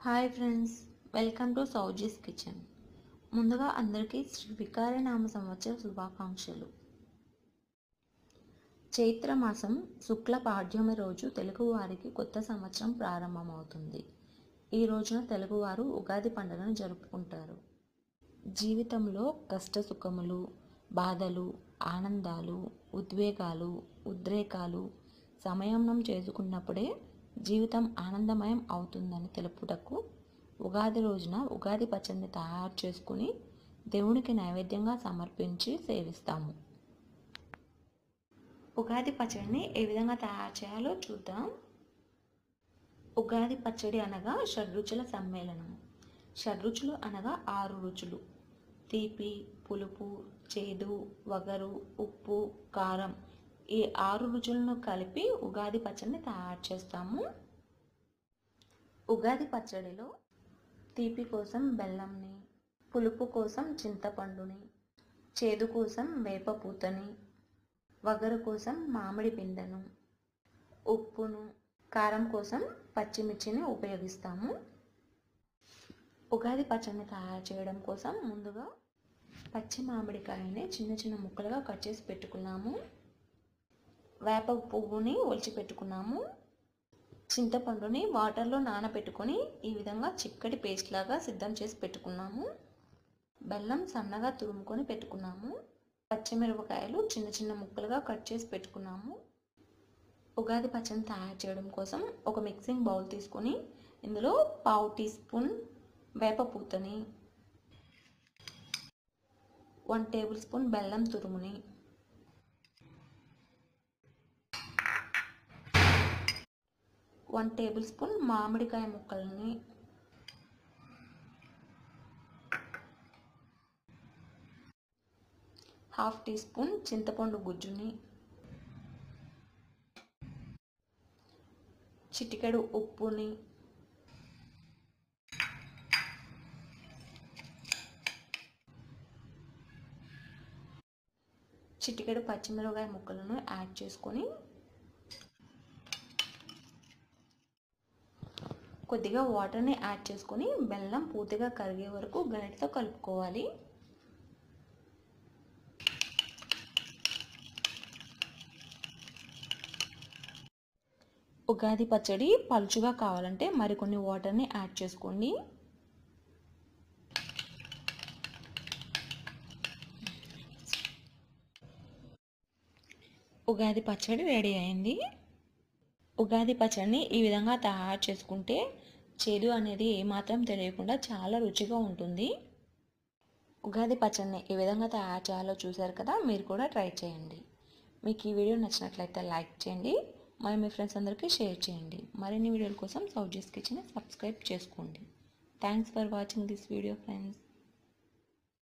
Hi friends, welcome to Souji's kitchen. ముందుగా అందరికీ శ్రీ వికారనామ సంవత్సర శుభాకాంక్షలు. చైత్ర మాసం శుక్ల పాడ్యమి రోజు తెలుగువారికి కొత్త సంవత్సరం ప్రారంభమవుతుంది. ఈ రోజున తెలుగువారు ఉగాది పండుగను జరుపుకుంటారు. జీవితంలో కష్ట సుఖములు, బాధలు, ఆనందాలు, ఉద్వేగాలు, ఉద్రేకాలు సమన్వయం చేసుకున్నప్పుడే జీవితం ఆనందమయం అవుతుందని తెలుపుటకు ఉగాది రోజున ఉగాది పచ్చడిని తయారు చేసుకుని దేవునికి నైవేద్యంగా సమర్పించి సేవిస్తాము. ఉగాది పచ్చడిని ఏ విధంగా తయారు చేయాలో చూద్దాం. ఉగాది పచ్చడి అనగా షడ్రుచుల సమ్మేళనం. షడ్రుచులు అనగా 6 రుచులు: తీపి, పులుపు, చేదు, వగరు, ఉప్పు, కారం. ఈ 6 రుచులను కలిపి ఉగాది పచ్చడిని తయారు చేస్తాము. ఉగాది పచ్చడిలో తీపి కోసం బెల్లంని, పులుపు కోసం చింతపండుని, చేదు కోసం వేప పూతని, వగరు కోసం మామిడి పిందెను, ఉప్పును, కారం కోసం పచ్చిమిర్చిని ఉపయోగిస్తాము. ఉగాది పచ్చడిని తయారు చేయడం కోసం ముందుగా పచ్చి మామిడికాయని చిన్న చిన్న ముక్కలుగా కట్ చేసి పెట్టుకున్నాము. వేప పువ్వుని ఒలిచి పెట్టుకున్నాము. చింతపండుని వాటర్లో నానబెట్టుకొని ఈ విధంగా చిక్కటి పేస్ట్ లాగా సిద్ధం చేసి పెట్టుకున్నాము. బెల్లం సన్నగా తురుముకొని పెట్టుకున్నాము. పచ్చిమిరపకాయలు చిన్న చిన్న ముక్కలుగా కట్ చేసి పెట్టుకున్నాము. ఉగాది పచ్చడిని తయారు చేయడం కోసం ఒక మిక్సింగ్ బౌల్ తీసుకొని ఇందులో 1/2 టీ స్పూన్ వేప పూతని, 1 టేబుల్ స్పూన్ బెల్లం తురుముని, 1 టేబుల్ స్పూన్ మామిడికాయ ముక్కలని, ½ టీ స్పూన్ చింతపండు గుజ్జుని, చిటికెడు ఉప్పుని, చిటికెడు పచ్చిమిరపకాయ ముక్కలను యాడ్ చేసుకొని కొద్దిగా వాటర్ని యాడ్ చేసుకొని బెల్లం పూర్తిగా కరిగే వరకు గరిటెతో కలుపుకోవాలి. ఉగాది పచ్చడి పలుచుగా కావాలంటే మరికొన్ని వాటర్ని యాడ్ చేసుకోండి. ఉగాది పచ్చడి రెడీ అయింది. ఉగాది పచ్చడిని ఈ విధంగా తయారు చేసుకుంటే చేదు అనేది ఏమాత్రం తెలియకుండా చాలా రుచిగా ఉంటుంది. ఉగాది పచ్చడిని ఏ విధంగా తయారు చేయాలో చూసారు కదా, మీరు కూడా ట్రై చేయండి. మీకు ఈ వీడియో నచ్చినట్లయితే లైక్ చేయండి, మరి మీ ఫ్రెండ్స్ అందరికీ షేర్ చేయండి. మరిన్ని వీడియోల కోసం సౌజీస్ కిచెన్ సబ్స్క్రైబ్ చేసుకోండి. Thanks for watching this video friends.